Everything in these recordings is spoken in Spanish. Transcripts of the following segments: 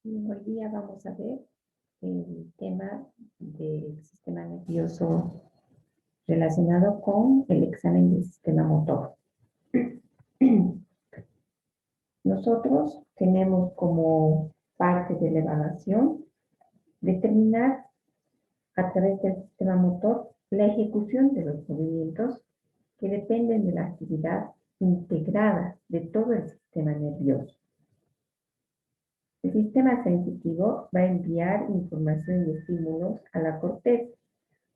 Hoy día vamos a ver el tema del sistema nervioso relacionado con el examen del sistema motor. Nosotros tenemos como parte de la evaluación determinar a través del sistema motor la ejecución de los movimientos que dependen de la actividad integrada de todo el sistema nervioso. El sistema sensitivo va a enviar información y estímulos a la corteza.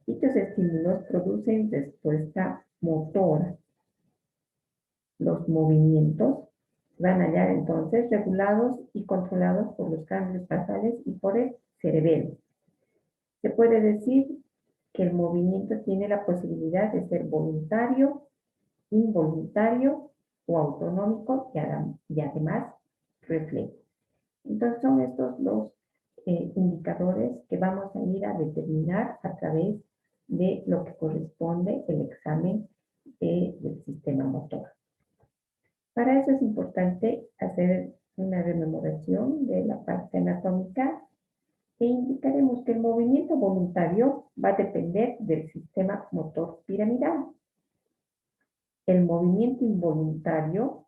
Dichos estímulos producen respuesta motora. Los movimientos van allá entonces regulados y controlados por los cambios basales y por el cerebelo. Se puede decir que el movimiento tiene la posibilidad de ser voluntario, involuntario o autonómico y además reflejo. Entonces son estos los indicadores que vamos a ir a determinar a través de lo que corresponde el examen del sistema motor. Para eso es importante hacer una rememoración de la parte anatómica e indicaremos que el movimiento voluntario va a depender del sistema motor piramidal. El movimiento involuntario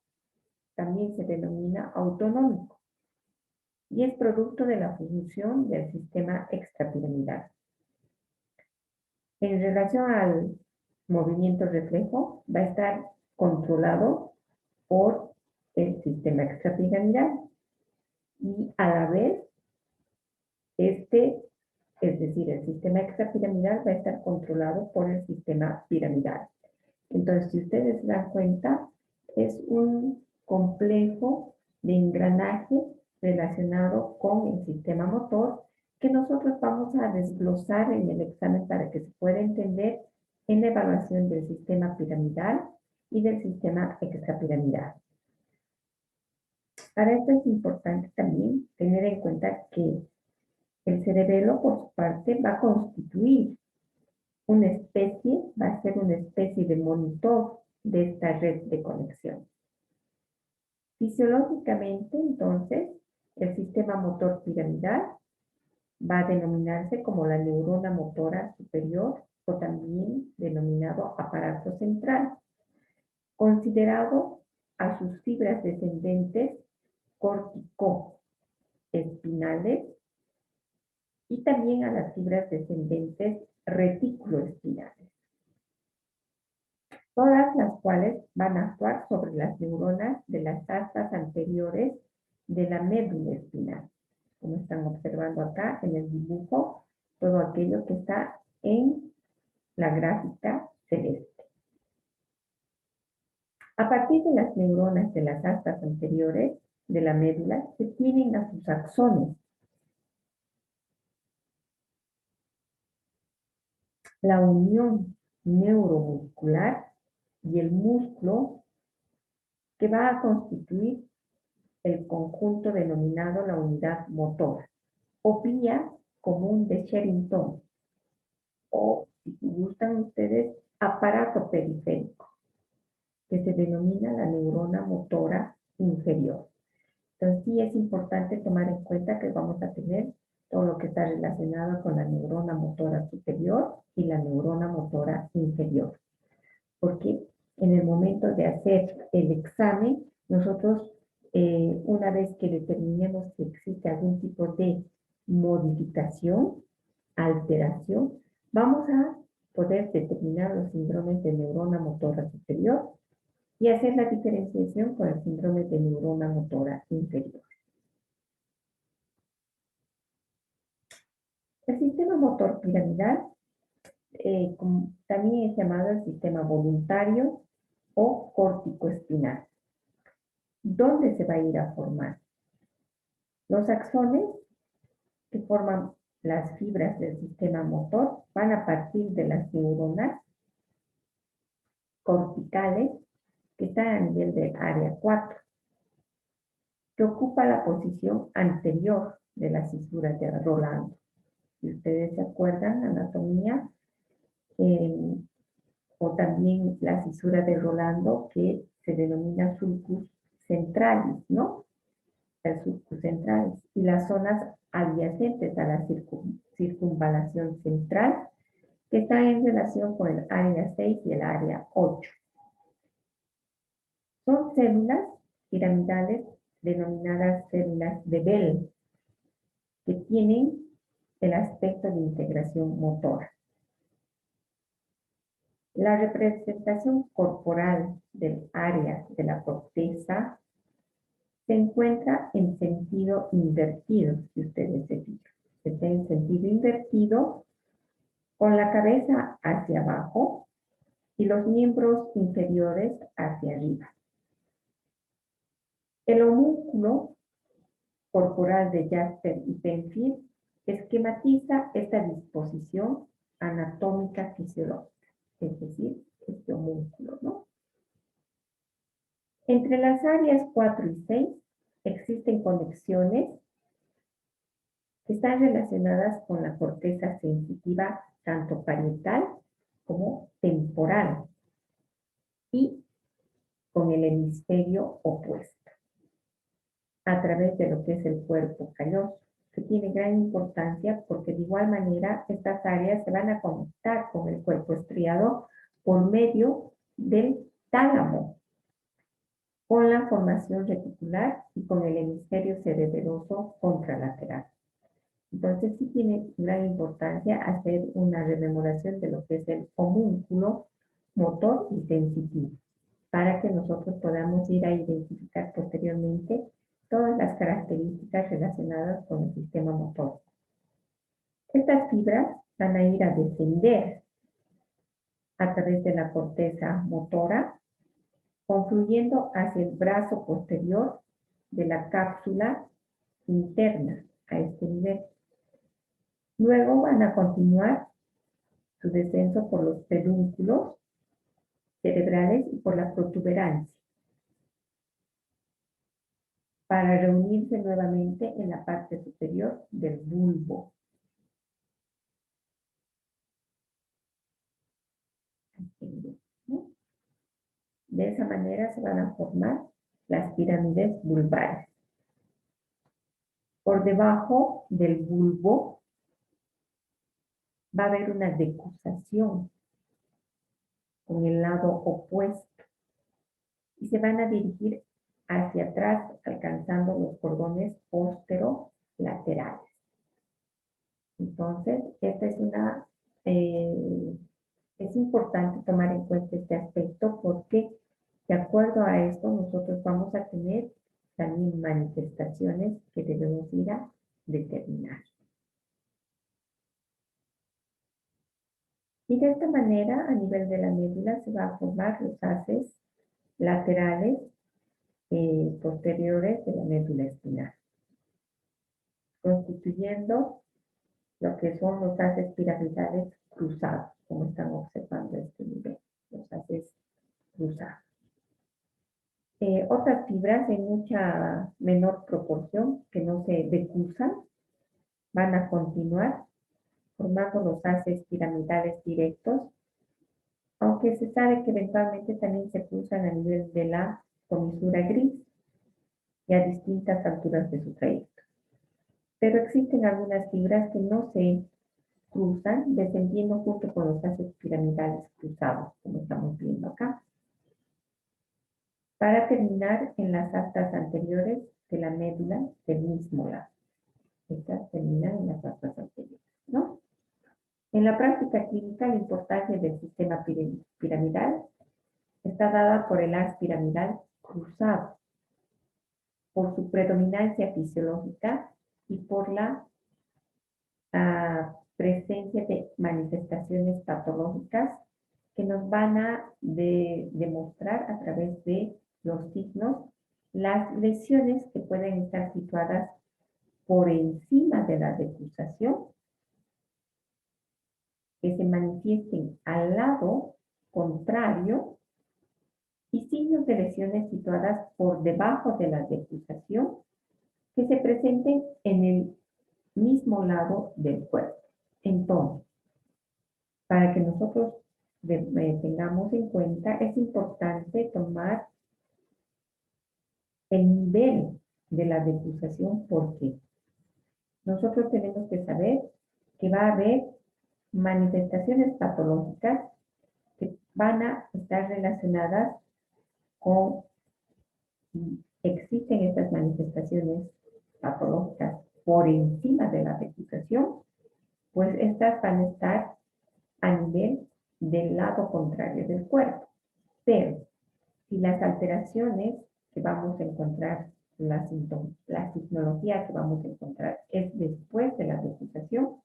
también se denomina autonómico y es producto de la función del sistema extrapiramidal. En relación al movimiento reflejo, va a estar controlado por el sistema extrapiramidal y a la vez es decir, el sistema extrapiramidal va a estar controlado por el sistema piramidal. Entonces, si ustedes se dan cuenta, es un complejo de engranaje relacionado con el sistema motor que nosotros vamos a desglosar en el examen para que se pueda entender en la evaluación del sistema piramidal y del sistema extrapiramidal. Para esto es importante también tener en cuenta que el cerebelo, por su parte, va a constituir va a ser una especie de monitor de esta red de conexión. Fisiológicamente, entonces, el sistema motor piramidal va a denominarse como la neurona motora superior o también denominado aparato central, considerado a sus fibras descendentes corticoespinales y también a las fibras descendentes reticuloespinales, todas las cuales van a actuar sobre las neuronas de las astas anteriores de la médula espinal. Como están observando acá en el dibujo, todo aquello que está en la gráfica celeste. A partir de las neuronas de las astas anteriores de la médula se tienen a sus axones. La unión neuromuscular y el músculo que va a constituir el conjunto denominado la unidad motora, o vía común de Sherrington, o si gustan ustedes, aparato periférico, que se denomina la neurona motora inferior. Entonces sí es importante tomar en cuenta que vamos a tener todo lo que está relacionado con la neurona motora superior y la neurona motora inferior. Porque en el momento de hacer el examen, nosotros, una vez que determinemos que existe algún tipo de modificación, alteración, vamos a poder determinar los síndromes de neurona motora superior y hacer la diferenciación con el síndrome de neurona motora inferior. El sistema motor piramidal también es llamado el sistema voluntario o córtico-espinal. ¿Dónde se va a ir a formar? Los axones que forman las fibras del sistema motor van a partir de las neuronas corticales que están a nivel del área 4, que ocupa la posición anterior de la cisura de Rolando. Si ustedes se acuerdan, anatomía, o también la cisura de Rolando, que se denomina sulcus centralis, ¿no? las subcentrales y las zonas adyacentes a la circunvalación central, que están en relación con el área 6 y el área 8. Son células piramidales denominadas células de Bell, que tienen el aspecto de integración motora. La representación corporal del área de la corteza se encuentra en sentido invertido, si ustedes se fijan. Está en sentido invertido, con la cabeza hacia abajo y los miembros inferiores hacia arriba. El homúnculo corporal de Jasper y Penfield esquematiza esta disposición anatómica fisiológica, es decir, este homúnculo, ¿no? Entre las áreas 4 y 6 existen conexiones que están relacionadas con la corteza sensitiva tanto parietal como temporal y con el hemisferio opuesto, a través de lo que es el cuerpo calloso, que tiene gran importancia porque de igual manera estas áreas se van a conectar con el cuerpo estriado por medio del tálamo, con la formación reticular y con el hemisferio cerebeloso contralateral. Entonces sí tiene gran importancia hacer una rememoración de lo que es el homúnculo motor y sensitivo, para que nosotros podamos ir a identificar posteriormente todas las características relacionadas con el sistema motor. Estas fibras van a ir a descender a través de la corteza motora, confluyendo hacia el brazo posterior de la cápsula interna a este nivel. Luego van a continuar su descenso por los pedúnculos cerebrales y por la protuberancia, para reunirse nuevamente en la parte superior del bulbo. De esa manera se van a formar las pirámides vulvares. Por debajo del bulbo va a haber una decusación con el lado opuesto y se van a dirigir hacia atrás alcanzando los cordones posterolaterales. Entonces, esta es importante tomar en cuenta este aspecto porque de acuerdo a esto nosotros vamos a tener también manifestaciones que debemos ir a determinar. Y de esta manera, a nivel de la médula, se va a formar los haces laterales posteriores de la médula espinal, constituyendo lo que son los haces piramidales cruzados, como están observando este nivel, los haces cruzados. Otras fibras en mucha menor proporción que no se decrusan van a continuar formando los haces piramidales directos, aunque se sabe que eventualmente también se cruzan a nivel de la comisura gris y a distintas alturas de su trayecto. Pero existen algunas fibras que no se cruzan descendiendo junto con los haces piramidales cruzados, como estamos viendo acá, para terminar en las astas anteriores de la médula del mismo lado. Estas terminan en las astas anteriores, ¿no? En la práctica clínica, la importancia del sistema piramidal está dada por el haz piramidal cruzado, por su predominancia fisiológica y por la presencia de manifestaciones patológicas que nos van a demostrar a través de los signos las lesiones que pueden estar situadas por encima de la decruzación, que se manifiesten al lado contrario, y signos de lesiones situadas por debajo de la decruzación que se presenten en el mismo lado del cuerpo. Entonces, para que nosotros tengamos en cuenta, es importante tomar el nivel de la decusación. ¿Por qué? Nosotros tenemos que saber que va a haber manifestaciones patológicas que van a estar relacionadas con, existen estas manifestaciones patológicas por encima de la decusación, pues estas van a estar a nivel del lado contrario del cuerpo. Pero si las alteraciones que vamos a encontrar, la sintomatología que vamos a encontrar es después de la decusación,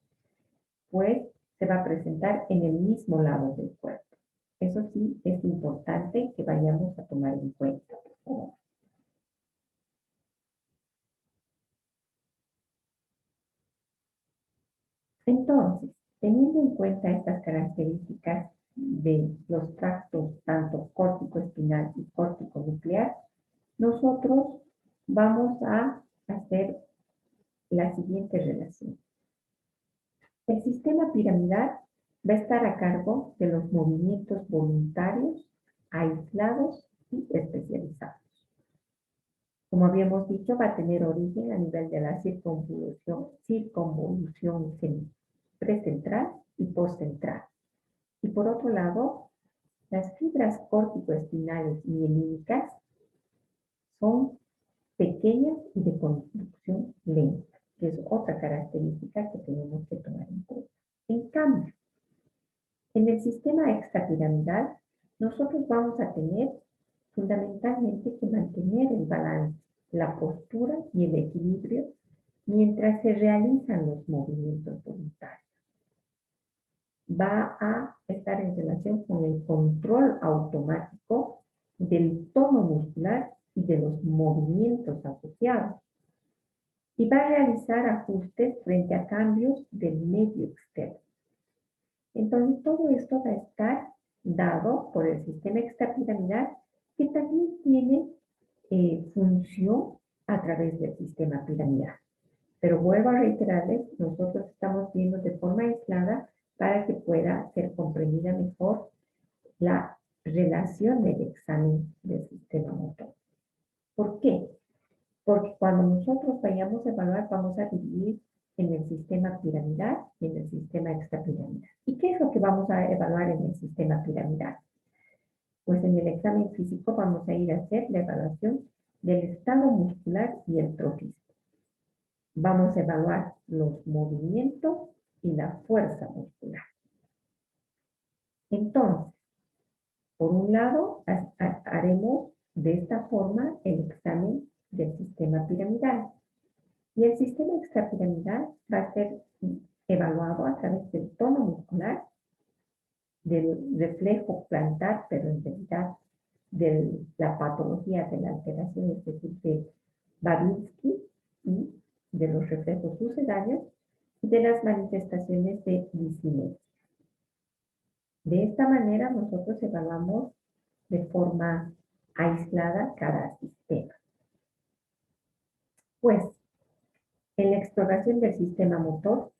pues se va a presentar en el mismo lado del cuerpo. Eso sí es importante que vayamos a tomar en cuenta, por favor. Entonces, teniendo en cuenta estas características de los tractos tanto córtico-espinal y córtico-nuclear, nosotros vamos a hacer la siguiente relación. El sistema piramidal va a estar a cargo de los movimientos voluntarios, aislados y especializados. Como habíamos dicho, va a tener origen a nivel de la circunvolución precentral y postcentral. Y por otro lado, las fibras córtico-espinales mielínicas son pequeñas y de construcción lenta, que es otra característica que tenemos que tomar en cuenta. En cambio, en el sistema extrapiramidal, nosotros vamos a tener fundamentalmente que mantener el balance, la postura y el equilibrio mientras se realizan los movimientos voluntarios. Va a estar en relación con el control automático del tono muscular y de los movimientos asociados. Y va a realizar ajustes frente a cambios del medio externo. Entonces, todo esto va a estar dado por el sistema extrapiramidal, que también tiene función a través del sistema piramidal. Pero vuelvo a reiterarles, nosotros estamos viendo de forma aislada para que pueda ser comprendida mejor la relación del examen del sistema motor. ¿Por qué? Porque cuando nosotros vayamos a evaluar, vamos a dividir en el sistema piramidal y en el sistema extrapiramidal. ¿Y qué es lo que vamos a evaluar en el sistema piramidal? Pues en el examen físico vamos a ir a hacer la evaluación del estado muscular y el trofismo. Vamos a evaluar los movimientos y la fuerza muscular. Entonces, por un lado, haremos de esta forma el examen del sistema piramidal. Y el sistema extrapiramidal va a ser evaluado a través del tono muscular, del reflejo plantar, pero en realidad de la patología de la alteración, es decir, de Babinski y de los reflejos sucedáneos y de las manifestaciones de disimetría. De esta manera nosotros evaluamos de forma aislada cada sistema. Pues, en la exploración del sistema motor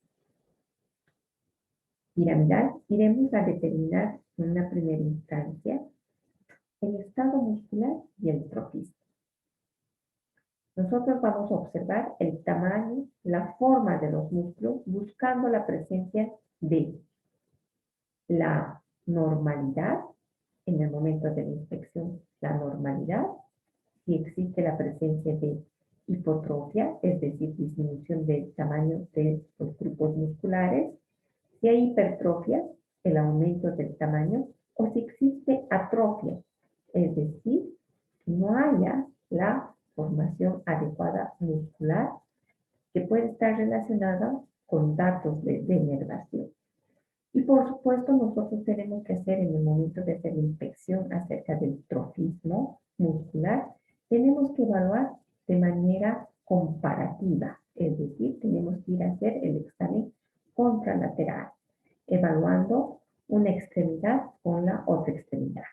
piramidal, iremos a determinar en una primera instancia el estado muscular y el trofismo. Nosotros vamos a observar el tamaño, la forma de los músculos, buscando la presencia de la normalidad en el momento de la inspección, la normalidad, si existe la presencia de hipotrofia, es decir, disminución del tamaño de los grupos musculares, si hay hipertrofia, el aumento del tamaño, o si existe atrofia, es decir, no haya la formación adecuada muscular que puede estar relacionada con datos de denervación. Y por supuesto, nosotros tenemos que hacer en el momento de hacer la inspección acerca del trofismo muscular, tenemos que evaluar de manera comparativa, es decir, tenemos que ir a hacer el examen contralateral, evaluando una extremidad con la otra extremidad,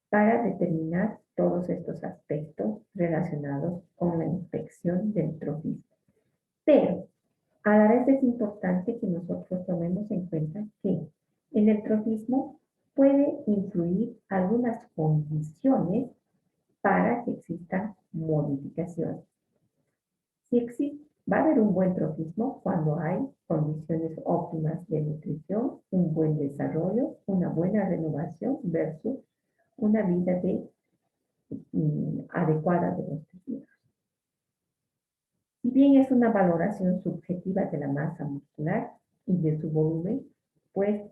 para determinar todos estos aspectos relacionados con la inspección del trofismo. Pero a la vez es importante que nosotros tomemos en cuenta que en el trofismo puede influir algunas condiciones para que existan modificaciones. Va a haber un buen trofismo cuando hay condiciones óptimas de nutrición, un buen desarrollo, una buena renovación versus una vida adecuada de los tejidos. Si bien es una valoración subjetiva de la masa muscular y de su volumen, pues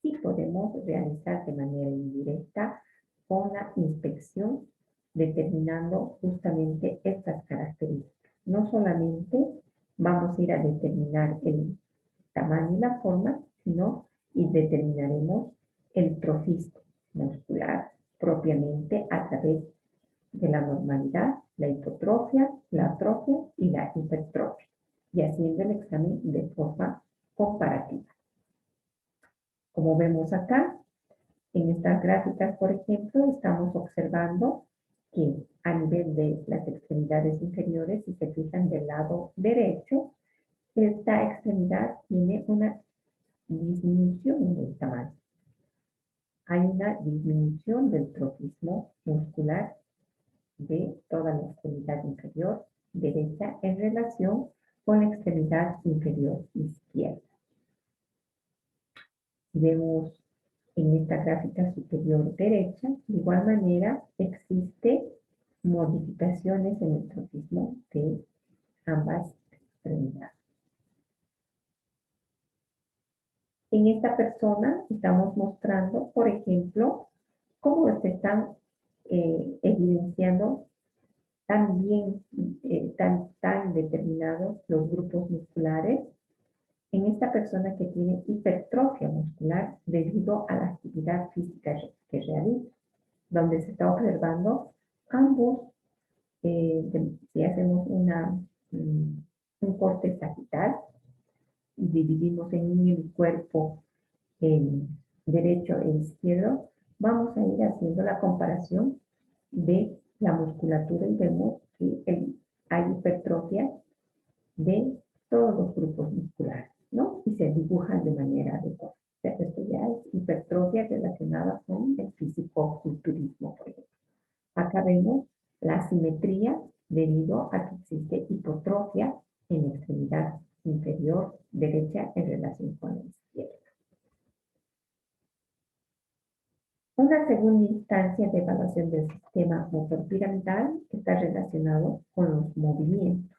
sí podemos realizar de manera indirecta con la inspección, determinando justamente estas características. No solamente vamos a ir a determinar el tamaño y la forma, sino y determinaremos el trofismo muscular propiamente a través de la normalidad, la hipotrofia, la atrofia y la hipertrofia, y haciendo el examen de forma comparativa. Como vemos acá, en estas gráficas, por ejemplo, estamos observando que a nivel de las extremidades inferiores, si se fijan del lado derecho, esta extremidad tiene una disminución en el tamaño. Hay una disminución del trofismo muscular de toda la extremidad inferior derecha en relación con la extremidad inferior izquierda. Vemos en esta gráfica superior derecha, de igual manera existe modificaciones en el trofismo de ambas extremidades. En esta persona estamos mostrando, por ejemplo, cómo se están evidenciando tan bien, tan determinados los grupos musculares en esta persona que tiene hipertrofia muscular debido a la actividad física que realiza, donde se está observando ambos, si hacemos un corte sagital, dividimos en el cuerpo derecho e izquierdo, vamos a ir haciendo la comparación de la musculatura y vemos que hay hipertrofia de todos los grupos musculares, ¿no? Y se dibujan de manera adecuada. O sea, esto ya es hipertrofia relacionada con el fisicoculturismo, por ejemplo. Acá vemos la simetría debido a que existe hipotrofia en la extremidad inferior derecha en relación con la izquierda. Una segunda instancia de evaluación del sistema motor piramidal está relacionado con los movimientos.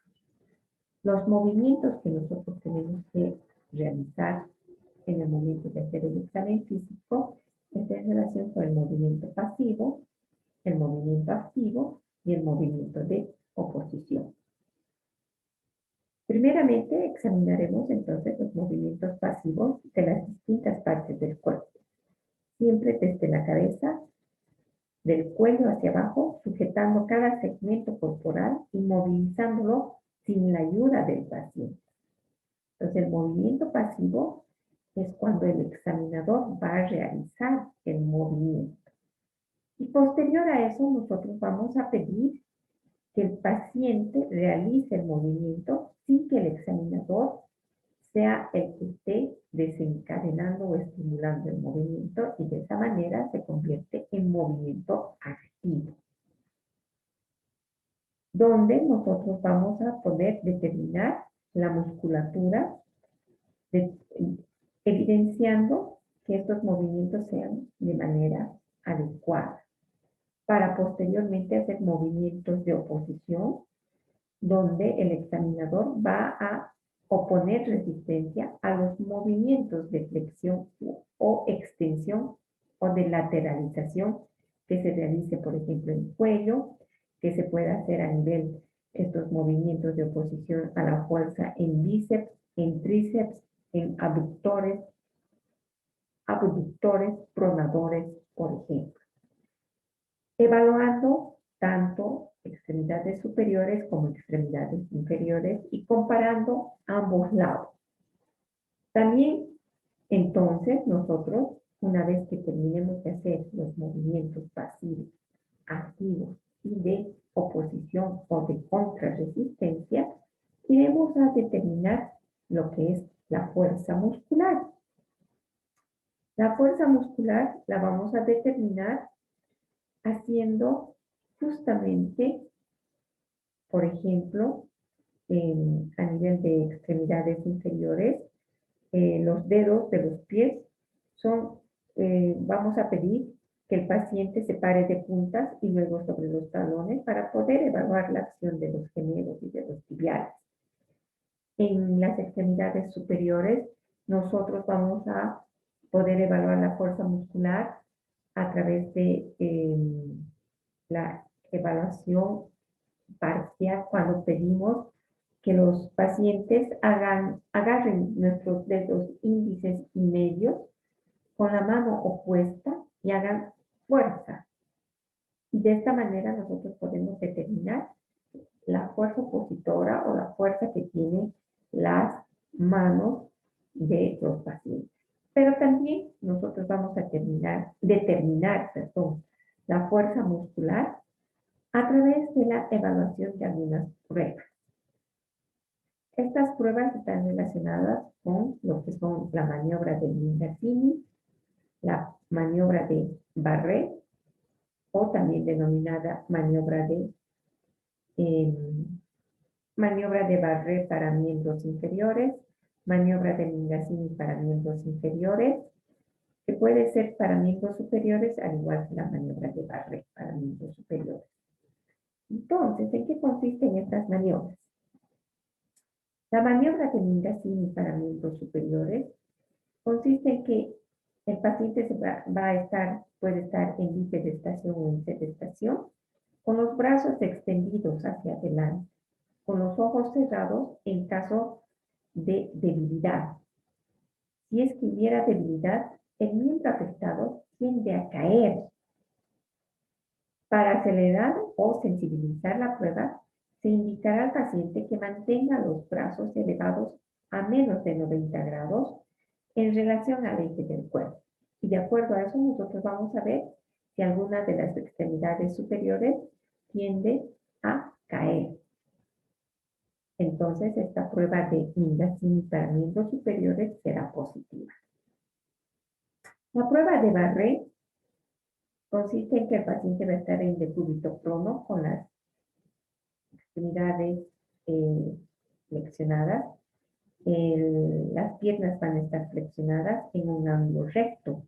Los movimientos que nosotros tenemos que realizar en el momento de hacer el examen físico está en relación con el movimiento pasivo, el movimiento activo y el movimiento de oposición. Primeramente examinaremos entonces los movimientos pasivos de las distintas partes del cuerpo, siempre desde la cabeza, del cuello hacia abajo, sujetando cada segmento corporal y movilizándolo sin la ayuda del paciente. Entonces, el movimiento pasivo es cuando el examinador va a realizar el movimiento. Y posterior a eso, nosotros vamos a pedir que el paciente realice el movimiento sin que el examinador sea el que esté desencadenando o estimulando el movimiento, y de esa manera se convierte en movimiento activo, donde nosotros vamos a poder determinar la musculatura, evidenciando que estos movimientos sean de manera adecuada, para posteriormente hacer movimientos de oposición, donde el examinador va a oponer resistencia a los movimientos de flexión o extensión o de lateralización que se realice, por ejemplo, en el cuello, que se pueda hacer a nivel estos movimientos de oposición a la fuerza en bíceps, en tríceps, en abductores, pronadores, por ejemplo. Evaluando tanto extremidades superiores como extremidades inferiores y comparando ambos lados. También, entonces, nosotros, una vez que terminemos de hacer los movimientos pasivos, activos y de oposición o de contrarresistencia, iremos a determinar lo que es la fuerza muscular. La fuerza muscular la vamos a determinar haciendo justamente, por ejemplo, a nivel de extremidades inferiores, los dedos de los pies son, vamos a pedir que el paciente se pare de puntas y luego sobre los talones para poder evaluar la acción de los gemelos y de los tibiales. En las extremidades superiores, nosotros vamos a poder evaluar la fuerza muscular a través de la evaluación parcial cuando pedimos que los pacientes agarren nuestros dedos índices y medios con la mano opuesta y hagan fuerza. Y de esta manera nosotros podemos determinar la fuerza opositora o la fuerza que tienen las manos de los pacientes. Pero también nosotros vamos a determinar la fuerza muscular a través de la evaluación de algunas pruebas. Estas pruebas están relacionadas con lo que son la maniobra de Mingasini, la maniobra de Barré, o también denominada maniobra de Barré para miembros inferiores, maniobra de Mingasini para miembros inferiores, que puede ser para miembros superiores, al igual que la maniobra de Barré para miembros superiores. Entonces, ¿en qué consisten estas maniobras? La maniobra de Mingasini para miembros superiores consiste en que el paciente puede estar en bipedestación o en sedestación, con los brazos extendidos hacia adelante, con los ojos cerrados en caso de debilidad. Si es que hubiera debilidad, el miembro afectado tiende a caer. Para acelerar o sensibilizar la prueba, se indicará al paciente que mantenga los brazos elevados a menos de 90 grados en relación al eje del cuerpo. Y de acuerdo a eso, nosotros vamos a ver si alguna de las extremidades superiores tiende a caer. Entonces, esta prueba de Mingasini para miembros superiores será positiva. La prueba de Barré consiste en que el paciente va a estar en decúbito prono con las extremidades flexionadas. Las piernas van a estar flexionadas en un ángulo recto.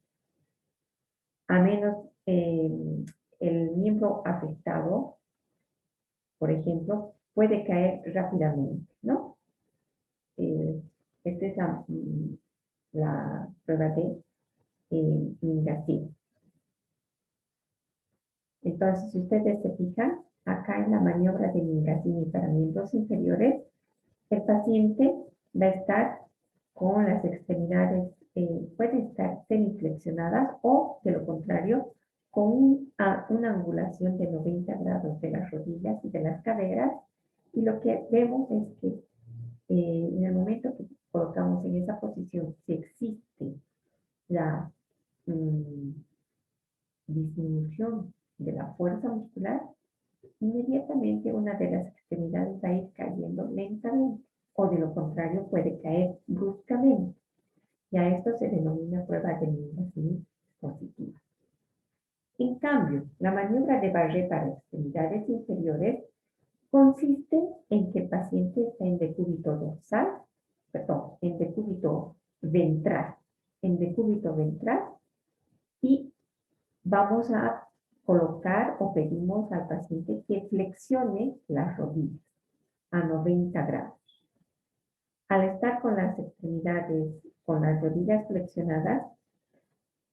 A menos el miembro afectado, por ejemplo, puede caer rápidamente, ¿no? Esta es la prueba de Mingasini. Entonces, si ustedes se fijan, acá en la maniobra de Mingasini para miembros inferiores, el paciente va a estar con las extremidades, pueden estar semiflexionadas o, de lo contrario, con una angulación de 90 grados de las rodillas y de las caderas. Y lo que vemos es que en el momento que colocamos en esa posición, si existe la disminución de la fuerza muscular, inmediatamente una de las extremidades va a ir cayendo lentamente, o de lo contrario puede caer bruscamente. Y a esto se denomina prueba de Mingasini positiva. En cambio, la maniobra de Barré para extremidades inferiores consiste en que el paciente está en decúbito en decúbito ventral, y vamos a colocar o pedimos al paciente que flexione las rodillas a 90 grados. Al estar con las extremidades, con las rodillas flexionadas,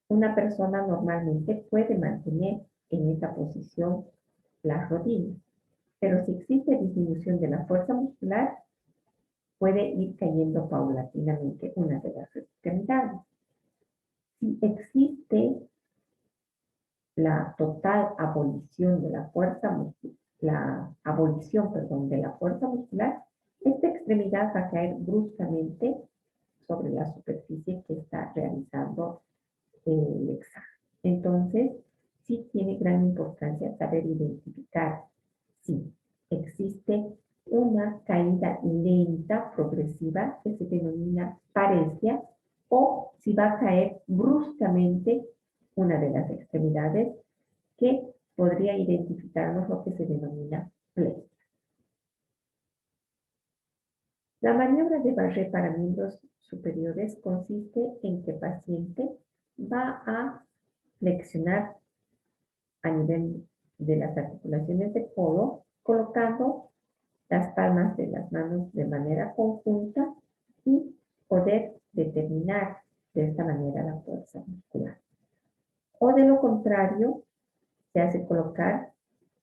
una persona normalmente puede mantener en esa posición las rodillas, pero si existe disminución de la fuerza muscular, puede ir cayendo paulatinamente una de las extremidades. Si existe la total abolición de la fuerza muscular, de la fuerza muscular, esta extremidad va a caer bruscamente sobre la superficie que está realizando el examen. Entonces, sí tiene gran importancia saber identificar si existe una caída lenta, progresiva, que se denomina paresia, o si va a caer bruscamente una de las extremidades, que podría identificarnos lo que se denomina plegia. La maniobra de Barré para miembros superiores consiste en que el paciente va a flexionar a nivel de las articulaciones del codo, colocando las palmas de las manos de manera conjunta y poder determinar de esta manera la fuerza muscular. O de lo contrario, se hace colocar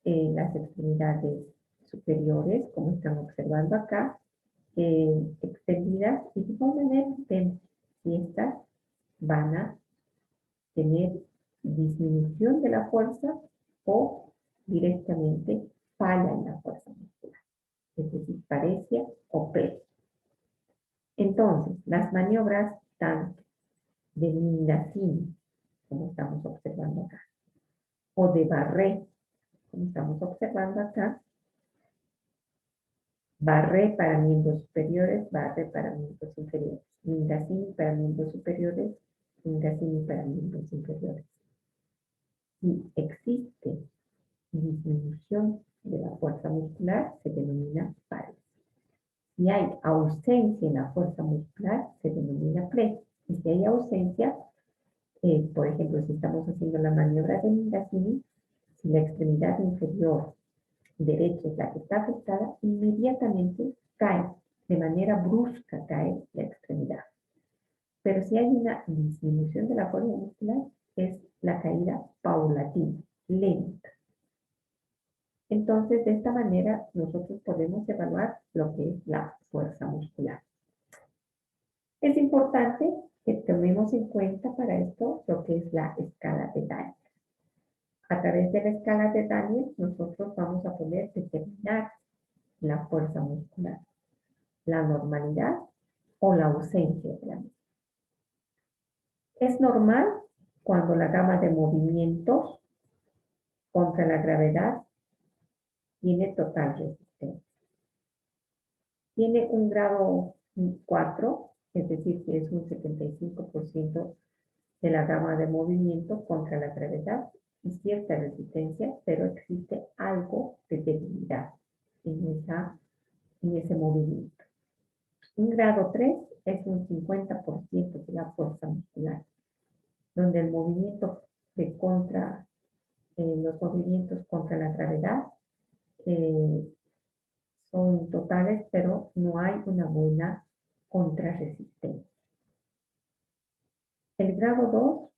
en las extremidades superiores, como están observando acá, extendidas y de manera ven si estas van a tener disminución de la fuerza o directamente falla en la fuerza muscular, es decir, parecia o plegia. Entonces, las maniobras tanto de Mingasini, como estamos observando acá, o de Barré, como estamos observando acá, Barré para miembros superiores, Barré para miembros inferiores, Mingasini para miembros superiores, Mingasini para miembros inferiores. Si existe disminución de la fuerza muscular, se denomina parecia. Si hay ausencia en la fuerza muscular, se denomina plegia. Y si hay ausencia, por ejemplo, si estamos haciendo la maniobra de Mingasini, si la extremidad inferior derecha es la que está afectada, inmediatamente cae, de manera brusca cae la extremidad. Pero si hay una disminución de la fuerza muscular, es la caída paulatina, lenta. Entonces, de esta manera, nosotros podemos evaluar lo que es la fuerza muscular. Es importante que tomemos en cuenta para esto lo que es la escala de Daniels. A través de la escala de Daniels, nosotros vamos a poder determinar la fuerza muscular, la normalidad o la ausencia de la misma. Es normal cuando la gama de movimientos contra la gravedad tiene total resistencia. Tiene un grado 4, es decir, que es un 75% de la gama de movimiento contra la gravedad y cierta resistencia, pero existe algo de debilidad en ese movimiento. Un grado 3 es un 50% de la fuerza muscular, donde el movimiento los movimientos contra la gravedad son totales, pero no hay una buena contrarresistencia. El grado 2,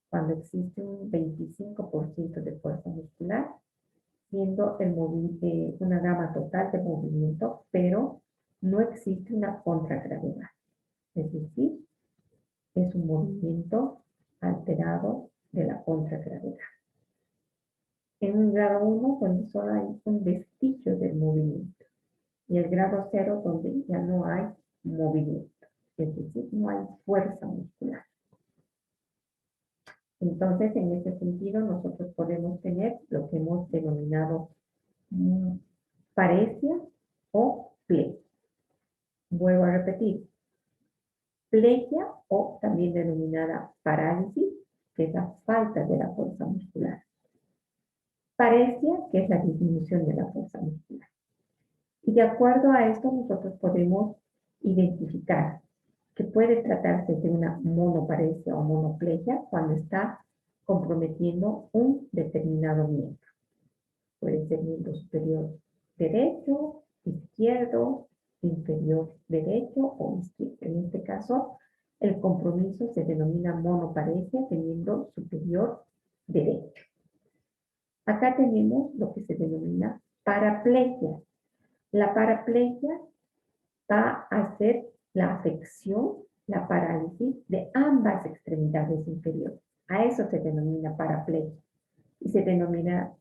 cuando existe un 25% de fuerza muscular, siendo una gama total de movimiento, pero no existe una contragravedad. Es decir, es un movimiento alterado de la contragravedad. En un grado 1, donde solo hay un vestigio del movimiento. Y el grado 0, donde ya no hay movimiento. Es decir, no hay fuerza muscular. Entonces, en ese sentido, nosotros podemos tener lo que hemos denominado parecia o plegia. Vuelvo a repetir, plegia o también denominada parálisis, que es la falta de la fuerza muscular. Parecia, que es la disminución de la fuerza muscular. Y de acuerdo a esto, nosotros podemos identificar que puede tratarse de una monoparesia o monoplegia cuando está comprometiendo un determinado miembro. Puede ser miembro superior derecho, izquierdo, inferior derecho o izquierdo. En este caso, el compromiso se denomina monoparesia de miembro superior derecho. Acá tenemos lo que se denomina paraplegia. La paraplegia va a ser la afección, la parálisis de ambas extremidades inferiores. A eso se denomina paraplegia. Y se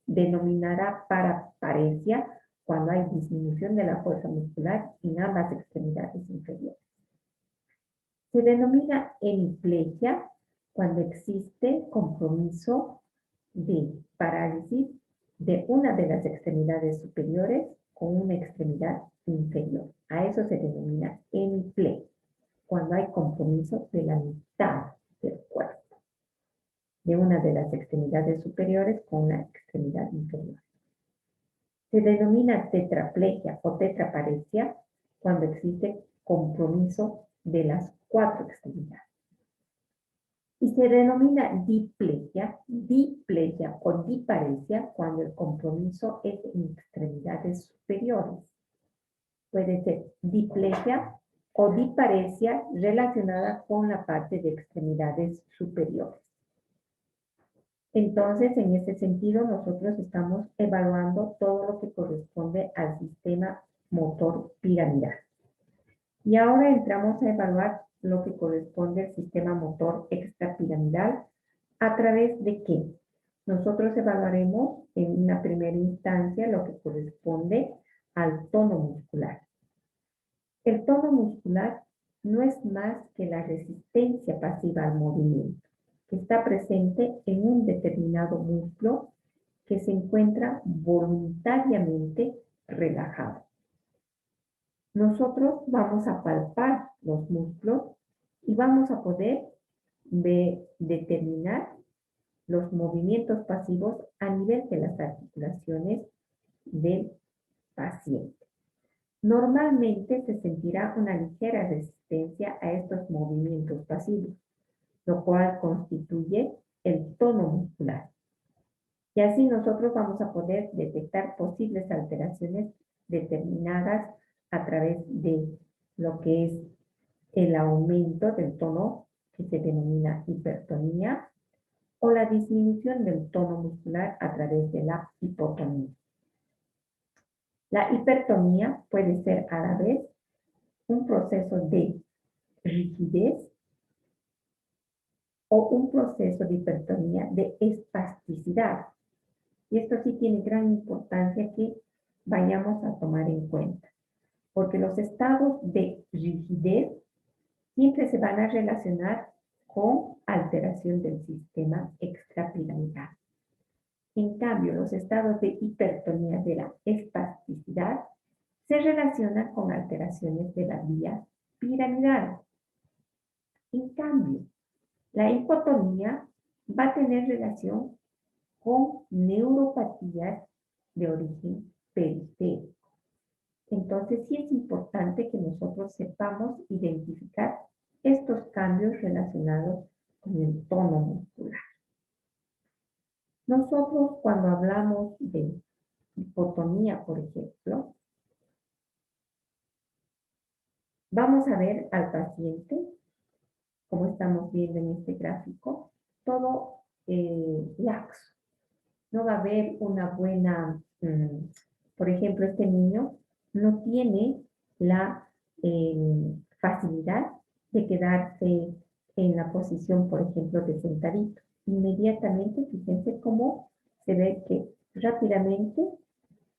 denominará paraparesia cuando hay disminución de la fuerza muscular en ambas extremidades inferiores. Se denomina hemiplegia cuando existe compromiso de parálisis de una de las extremidades superiores con una extremidad inferior. A eso se denomina hemiplegia, cuando hay compromiso de la mitad del cuerpo. de una de las extremidades superiores con la extremidad inferior. Se denomina tetraplegia o tetraparesia cuando existe compromiso de las 4 extremidades. Y se denomina diplegia o diparesia cuando el compromiso es en extremidades superiores. Puede ser diplegia o diparesia relacionada con la parte de extremidades superiores. Entonces, en ese sentido, nosotros estamos evaluando todo lo que corresponde al sistema motor piramidal. Y ahora entramos a evaluar lo que corresponde al sistema motor extrapiramidal. ¿A través de qué? Nosotros evaluaremos en una primera instancia lo que corresponde al tono muscular. El tono muscular no es más que la resistencia pasiva al movimiento, que está presente en un determinado músculo que se encuentra voluntariamente relajado. Nosotros vamos a palpar los músculos y vamos a poder determinar los movimientos pasivos a nivel de las articulaciones del paciente. Normalmente se sentirá una ligera resistencia a estos movimientos pasivos, lo cual constituye el tono muscular. Y así nosotros vamos a poder detectar posibles alteraciones determinadas a través de lo que es el aumento del tono, que se denomina hipertonía, o la disminución del tono muscular a través de la hipotonía. La hipertonía puede ser a la vez un proceso de rigidez o un proceso de hipertonía de espasticidad. Y esto sí tiene gran importancia que vayamos a tomar en cuenta, porque los estados de rigidez siempre se van a relacionar con alteración del sistema extrapiramidal. En cambio, los estados de hipertonía de la espasticidad se relacionan con alteraciones de la vía piramidal. En cambio, la hipotonía va a tener relación con neuropatías de origen periférico. Entonces, sí es importante que nosotros sepamos identificar estos cambios relacionados con el tono muscular. Nosotros, cuando hablamos de hipotonía, por ejemplo, vamos a ver al paciente, como estamos viendo en este gráfico, todo laxo. No va a haber una buena, por ejemplo, este niño no tiene la facilidad de quedarse en la posición, por ejemplo, de sentadito. Inmediatamente, fíjense cómo se ve que rápidamente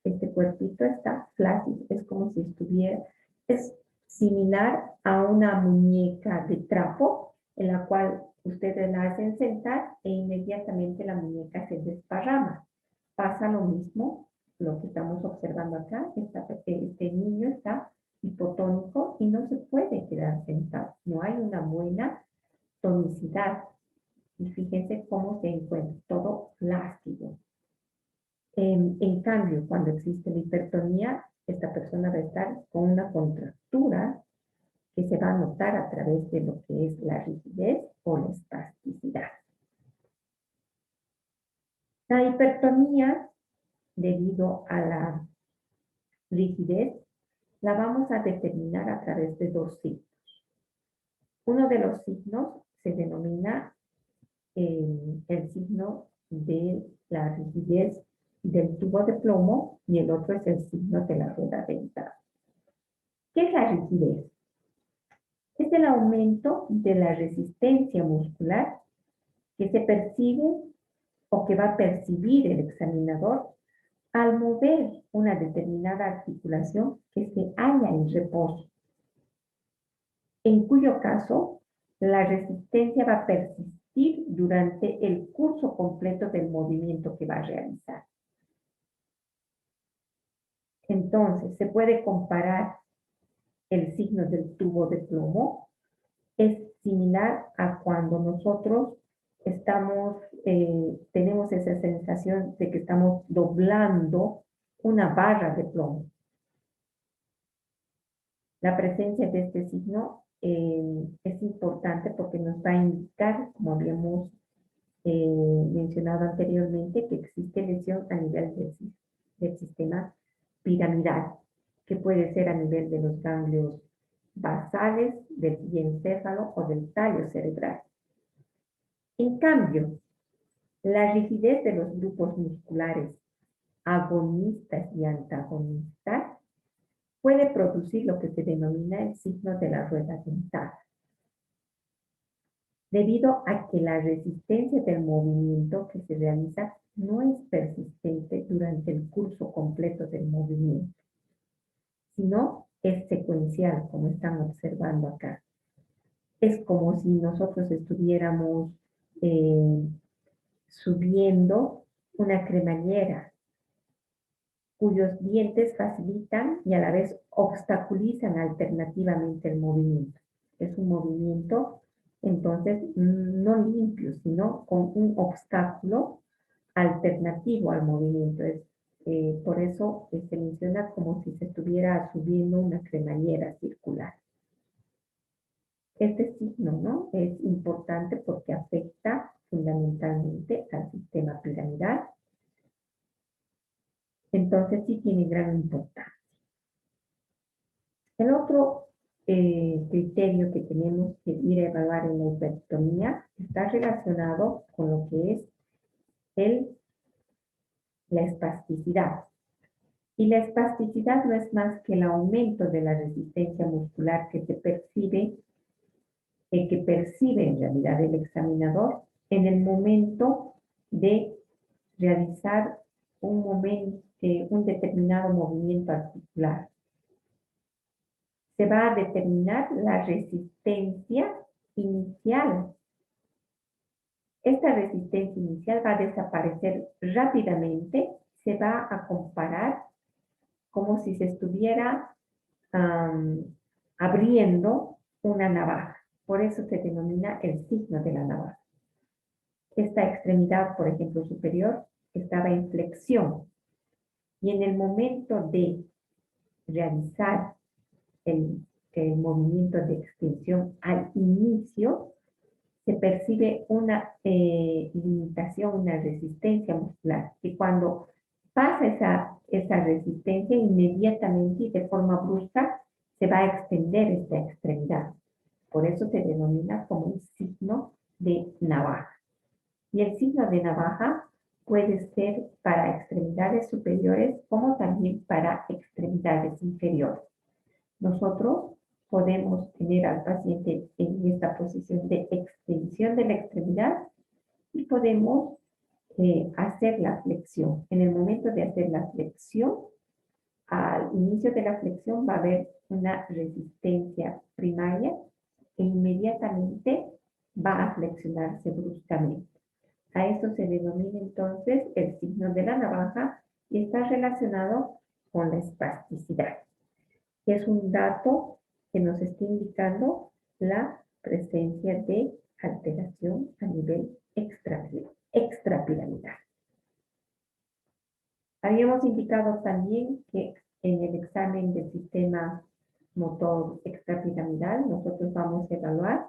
este cuerpito está flácido, es como si estuviera, es similar a una muñeca de trapo en la cual ustedes la hacen sentar e inmediatamente la muñeca se desparrama. Pasa lo mismo, lo que estamos observando acá, este niño está hipotónico y no se puede quedar sentado, no hay una buena tonicidad. Y fíjense cómo se encuentra todo flácido. En cambio, cuando existe la hipertonía, esta persona va a estar con una contractura que se va a notar a través de lo que es la rigidez o la espasticidad. La hipertonía, debido a la rigidez, la vamos a determinar a través de 2 signos. Uno de los signos se denomina el signo de la rigidez del tubo de plomo y el otro es el signo de la rueda dentada. ¿Qué es la rigidez? Es el aumento de la resistencia muscular que se percibe o que va a percibir el examinador al mover una determinada articulación que se halla en reposo, en cuyo caso la resistencia va a persistir durante el curso completo del movimiento que va a realizar. Entonces, se puede comparar el signo del tubo de plomo, es similar a cuando nosotros tenemos esa sensación de que estamos doblando una barra de plomo. La presencia de este signo es importante porque nos va a indicar, como habíamos mencionado anteriormente, que existe lesión a nivel del sistema piramidal, que puede ser a nivel de los ganglios basales, del diencéfalo o del tallo cerebral. En cambio, la rigidez de los grupos musculares agonistas y antagonistas puede producir lo que se denomina el signo de la rueda dentada, debido a que la resistencia del movimiento que se realiza no es persistente durante el curso completo del movimiento, sino es secuencial, como están observando acá. Es como si nosotros estuviéramos subiendo una cremallera cuyos dientes facilitan y a la vez obstaculizan alternativamente el movimiento. Es un movimiento, entonces, no limpio, sino con un obstáculo alternativo al movimiento. Por eso se menciona como si se estuviera subiendo una cremallera circular. Este signo, ¿no?, es importante porque afecta fundamentalmente al sistema piramidal. Entonces sí tiene gran importancia. El otro criterio que tenemos que ir a evaluar en la hipertonía está relacionado con lo que es la espasticidad. Y la espasticidad no es más que el aumento de la resistencia muscular que percibe en realidad el examinador en el momento de realizar un determinado movimiento articular. Se va a determinar la resistencia inicial. Esta resistencia inicial va a desaparecer rápidamente, se va a comparar como si se estuviera abriendo una navaja. Por eso se denomina el signo de la navaja. Esta extremidad, por ejemplo, superior, estaba en flexión. Y en el momento de realizar el movimiento de extensión al inicio, se percibe una limitación, una resistencia muscular. Y cuando pasa esa resistencia, inmediatamente y de forma brusca, se va a extender esta extremidad. Por eso se denomina como un signo de navaja. Y el signo de navaja puede ser para extremidades superiores como también para extremidades inferiores. Nosotros podemos tener al paciente en esta posición de extensión de la extremidad y podemos hacer la flexión. En el momento de hacer la flexión, al inicio de la flexión va a haber una resistencia primaria e inmediatamente va a flexionarse bruscamente. A esto se denomina entonces el signo de la navaja y está relacionado con la espasticidad. Es un dato que nos está indicando la presencia de alteración a nivel extrapiramidal. Habíamos indicado también que en el examen del sistema motor extrapiramidal nosotros vamos a evaluar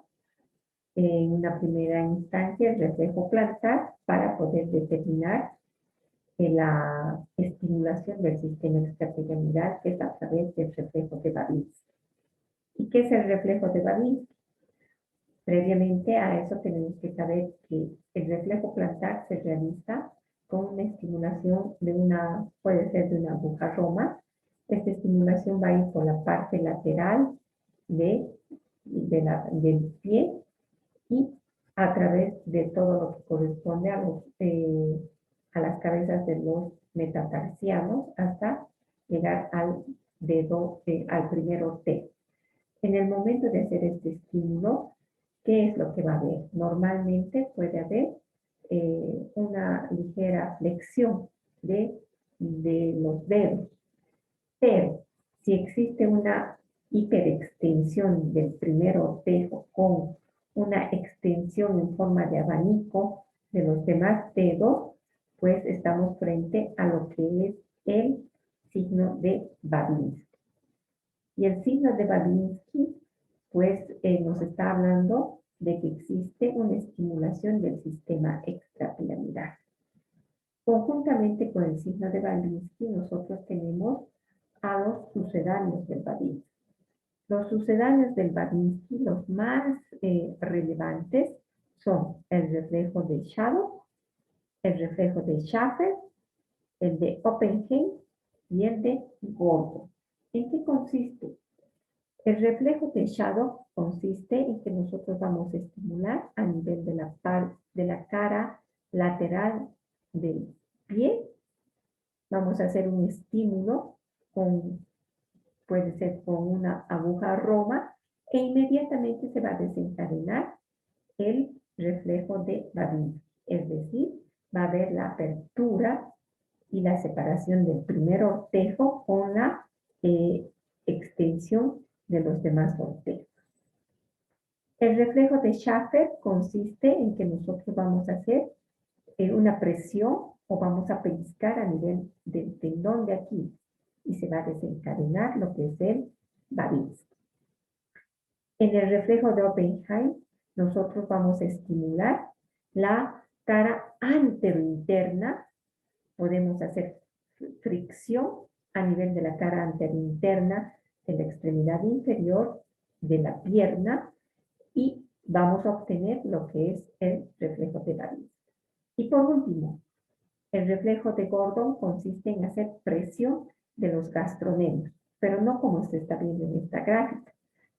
en una primera instancia el reflejo plantar para poder determinar la estimulación del sistema extrapiramidal, que es a través del reflejo de Babinski. ¿Y qué es el reflejo de Babinski? Previamente a eso tenemos que saber que el reflejo plantar se realiza con una estimulación puede ser de una aguja roma. Esta estimulación va a ir por la parte lateral del pie y a través de todo lo que corresponde a las cabezas de los metatarsianos hasta llegar al dedo, al primero T. En el momento de hacer este estímulo, ¿qué es lo que va a haber? Normalmente puede haber una ligera flexión de los dedos, pero si existe una hiperextensión del primer ortejo con una extensión en forma de abanico de los demás dedos, pues estamos frente a lo que es el signo de Babinski. Y el signo de Babinski, pues nos está hablando de que existe una estimulación del sistema extrapiramidal. Conjuntamente con el signo de Babinski, nosotros tenemos a los sucedáneos del Babinski. Los sucedáneos del Babinski, los más relevantes, son el reflejo de Shadow, el reflejo de Schaffer, el de Oppenheim y el de Gordon. ¿En qué consiste? El reflejo de Shadow consiste en que nosotros vamos a estimular a nivel de la cara lateral del pie. Vamos a hacer un estímulo puede ser con una aguja roma, e inmediatamente se va a desencadenar el reflejo de Babinski. Es decir, va a haber la apertura y la separación del primer ortejo con la extensión de los demás ortejos. El reflejo de Schaffer consiste en que nosotros vamos a hacer una presión o vamos a pellizcar a nivel del tendón de aquí y se va a desencadenar lo que es el Babinski. En el reflejo de Oppenheim, nosotros vamos a estimular la cara anterointerna. Podemos hacer fricción a nivel de la cara anterointerna, de la extremidad inferior, de la pierna, y vamos a obtener lo que es el reflejo de Babinski. Y por último, el reflejo de Gordon consiste en hacer presión de los gastronemios, pero no como se está viendo en esta gráfica.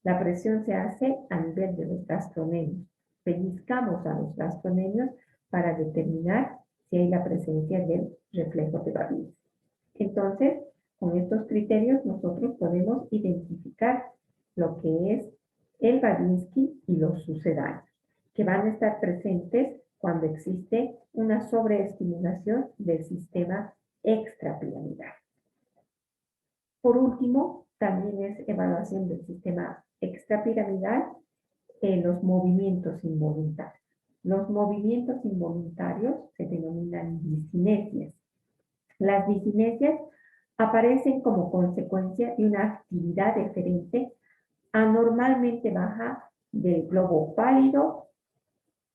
La presión se hace a nivel de los gastronemios. Pellizcamos a los gastronemios para determinar si hay la presencia del reflejo de Babinski. Entonces, con estos criterios nosotros podemos identificar lo que es el Babinski y los sucedáneos, que van a estar presentes cuando existe una sobreestimulación del sistema extrapiramidal. Por último, también es evaluación del sistema extrapiramidal en los movimientos involuntarios. Los movimientos involuntarios se denominan disinesias. Las disinesias aparecen como consecuencia de una actividad deferente anormalmente baja del globo pálido,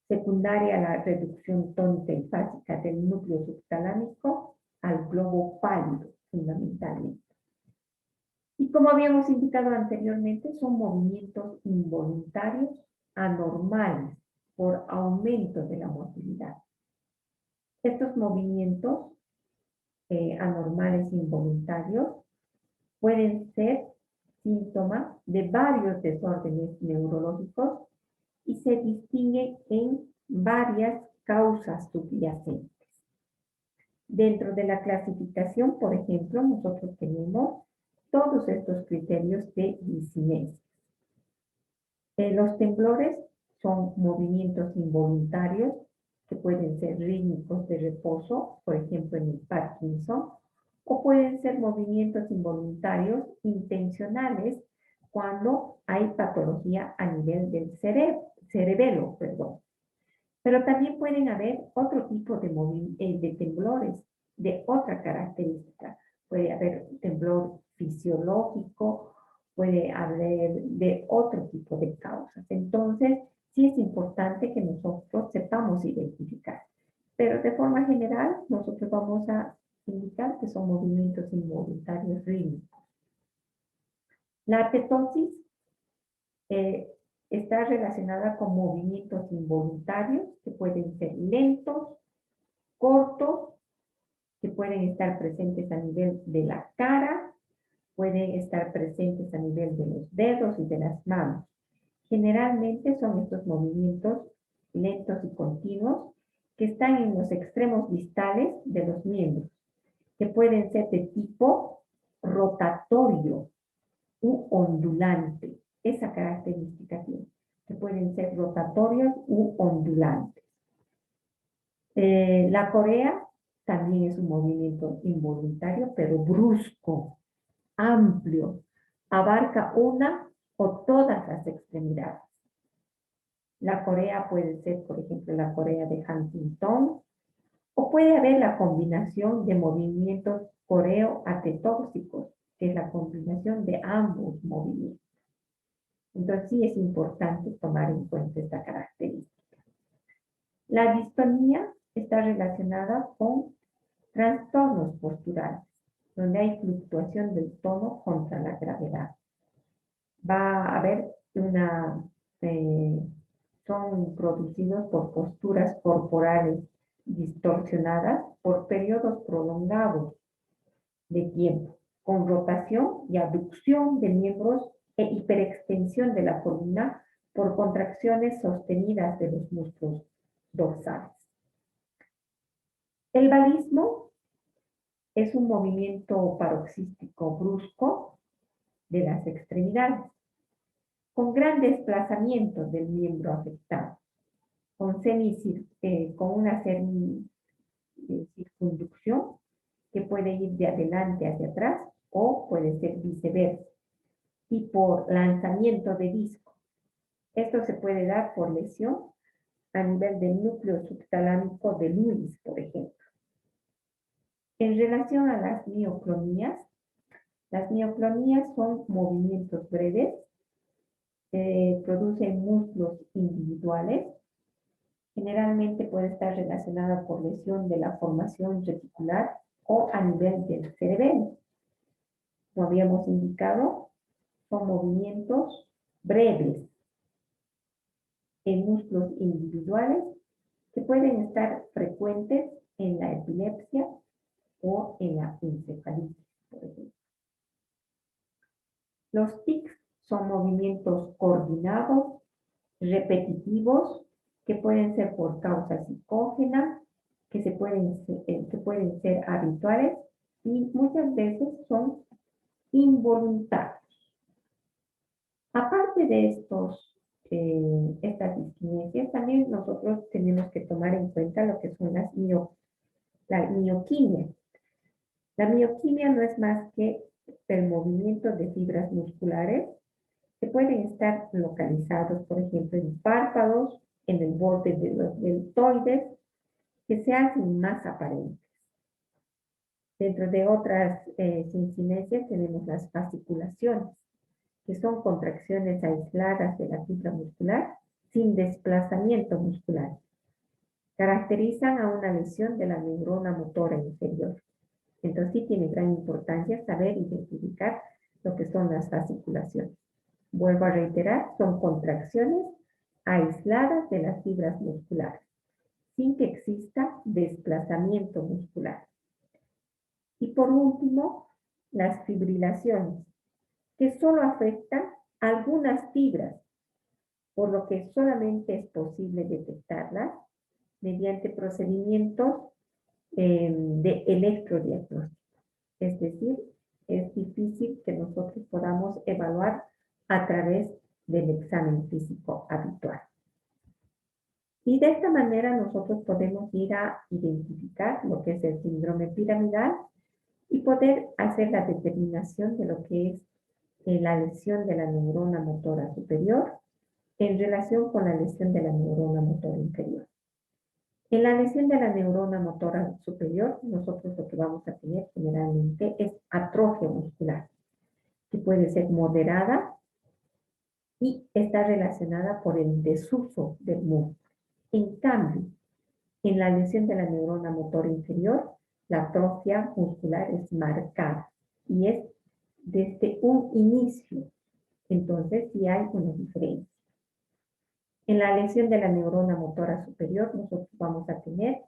secundaria a la reducción tónica y fásica del núcleo subtalámico al globo pálido, fundamentalmente. Y como habíamos indicado anteriormente, son movimientos involuntarios anormales por aumento de la motilidad. Estos movimientos anormales involuntarios pueden ser síntomas de varios desórdenes neurológicos y se distinguen en varias causas subyacentes. Dentro de la clasificación, por ejemplo, nosotros tenemos todos estos criterios de disinesia. Los temblores son movimientos involuntarios que pueden ser rítmicos de reposo, por ejemplo en el Parkinson, o pueden ser movimientos involuntarios intencionales cuando hay patología a nivel del cerebelo. Pero también pueden haber otro tipo de temblores de otra característica. Puede haber temblor fisiológico, puede haber de otro tipo de causas. Entonces, sí es importante que nosotros sepamos identificar. Pero de forma general, nosotros vamos a indicar que son movimientos involuntarios rítmicos. La atetosis está relacionada con movimientos involuntarios que pueden ser lentos, cortos, que pueden estar presentes a nivel de la cara, pueden estar presentes a nivel de los dedos y de las manos. Generalmente son estos movimientos lentos y continuos que están en los extremos distales de los miembros, que pueden ser de tipo rotatorio u ondulante. Esa característica tiene, que pueden ser rotatorios u ondulantes. La corea también es un movimiento involuntario, pero brusco, amplio, abarca una o todas las extremidades. La corea puede ser, por ejemplo, la corea de Huntington, o puede haber la combinación de movimientos coreo-atetóxicos, que es la combinación de ambos movimientos. Entonces sí es importante tomar en cuenta esta característica. La distonía está relacionada con trastornos posturales, donde hay fluctuación del tono contra la gravedad. Va a haber son producidos por posturas corporales distorsionadas por periodos prolongados de tiempo, con rotación y abducción de miembros e hiperextensión de la columna por contracciones sostenidas de los músculos dorsales. El vagismo es un movimiento paroxístico brusco de las extremidades, con gran desplazamiento del miembro afectado, con una semicircunducción que puede ir de adelante hacia atrás o puede ser viceversa, y por lanzamiento de disco. Esto se puede dar por lesión a nivel del núcleo subtalámico de Lewis, por ejemplo. En relación a las mioclonías son movimientos breves, producen músculos individuales. Generalmente puede estar relacionada por lesión de la formación reticular o a nivel del cerebelo. Como habíamos indicado, son movimientos breves en músculos individuales que pueden estar frecuentes en la epilepsia o en la encefalitis, por ejemplo. Los tics son movimientos coordinados, repetitivos, que pueden ser por causa psicógena, que pueden ser habituales y muchas veces son involuntarios. Aparte de estas disquinesias, también nosotros tenemos que tomar en cuenta lo que son la mioquimia. La mioquimia no es más que el movimiento de fibras musculares que pueden estar localizados, por ejemplo, en párpados, en el borde de los deltoides, que se hacen más aparentes. Dentro de otras syncinesias tenemos las fasciculaciones, que son contracciones aisladas de la fibra muscular sin desplazamiento muscular. Caracterizan a una lesión de la neurona motora inferior. Entonces sí tiene gran importancia saber identificar lo que son las fasciculaciones. Vuelvo a reiterar, son contracciones aisladas de las fibras musculares, sin que exista desplazamiento muscular. Y por último, las fibrilaciones, que solo afectan algunas fibras, por lo que solamente es posible detectarlas mediante procedimientos de electrodiagnóstico. Es decir, es difícil que nosotros podamos evaluar a través del examen físico habitual. Y de esta manera nosotros podemos ir a identificar lo que es el síndrome piramidal y poder hacer la determinación de lo que es la lesión de la neurona motora superior en relación con la lesión de la neurona motora inferior. En la lesión de la neurona motora superior, nosotros lo que vamos a tener generalmente es atrofia muscular, que puede ser moderada y está relacionada por el desuso del músculo. En cambio, en la lesión de la neurona motora inferior, la atrofia muscular es marcada y es desde un inicio. Entonces, sí hay una diferencia. En la lesión de la neurona motora superior, nosotros vamos a tener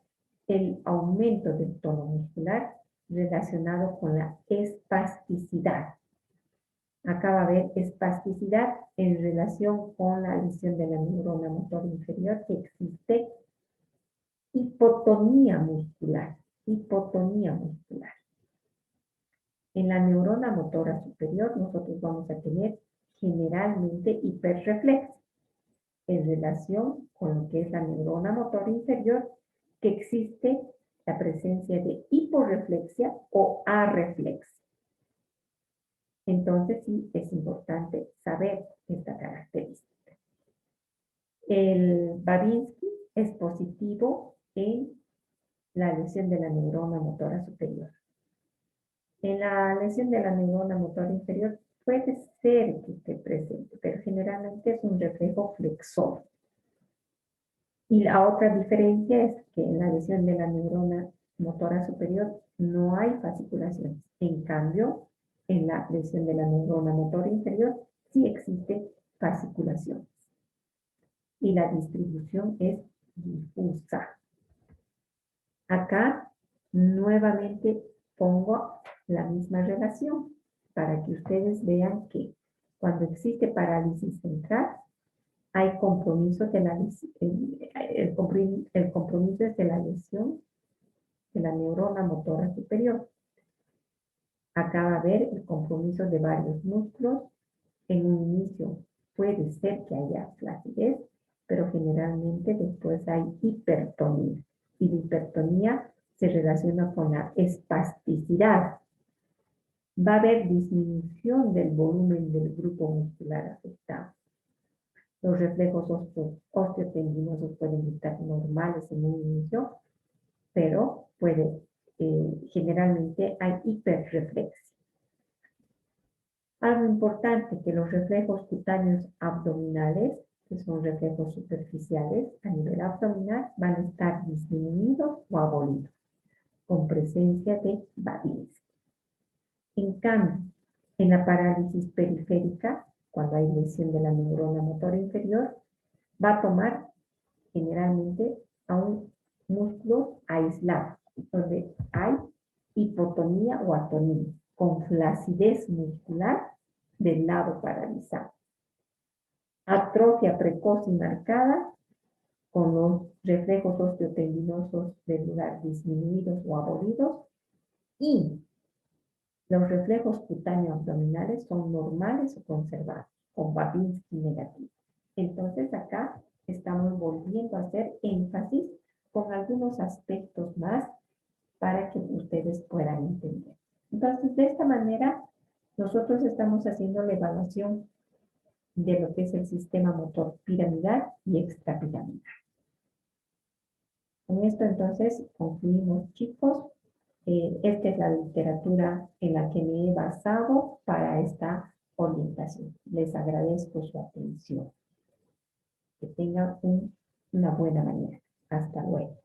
el aumento del tono muscular relacionado con la espasticidad. Acá va a haber espasticidad en relación con la lesión de la neurona motora inferior, que existe hipotonía muscular. Hipotonía muscular. En la neurona motora superior, nosotros vamos a tener generalmente hiperreflexia en relación con lo que es la neurona motora inferior, que existe la presencia de hiporreflexia o arreflexia. Entonces sí es importante saber esta característica. El Babinski es positivo en la lesión de la neurona motora superior. En la lesión de la neurona motora inferior puede ser que esté presente, pero generalmente es un reflejo flexor. Y la otra diferencia es que en la lesión de la neurona motora superior no hay fasciculaciones. En cambio, en la lesión de la neurona motora inferior sí existe fasciculación. Y la distribución es difusa. Acá nuevamente pongo la misma relación para que ustedes vean que cuando existe parálisis central, hay compromiso de la el compromiso es de la lesión de la neurona motora superior. Acá va a haber el compromiso de varios músculos. En un inicio puede ser que haya flacidez, pero generalmente después hay hipertonía. Y la hipertonía se relaciona con la espasticidad. Va a haber disminución del volumen del grupo muscular afectado. Los reflejos osteotendinosos pueden estar normales en un inicio, pero generalmente hay hiperreflexia. Algo importante que los reflejos cutáneos abdominales, que son reflejos superficiales a nivel abdominal, van a estar disminuidos o abolidos, con presencia de Babinski. En cambio, en la parálisis periférica, cuando hay lesión de la neurona motora inferior, va a tomar generalmente a un músculo aislado, donde hay hipotonía o atonía, con flacidez muscular del lado paralizado. Atrofia precoz y marcada, con los reflejos osteotendinosos del lugar disminuidos o abolidos, y los reflejos cutáneos abdominales son normales o conservados, con Babinski negativo. Entonces acá estamos volviendo a hacer énfasis con algunos aspectos más para que ustedes puedan entender. Entonces, de esta manera, nosotros estamos haciendo la evaluación de lo que es el sistema motor piramidal y extrapiramidal. Con esto, entonces, concluimos, chicos. Esta es la literatura en la que me he basado para esta orientación. Les agradezco su atención. Que tengan una buena mañana. Hasta luego.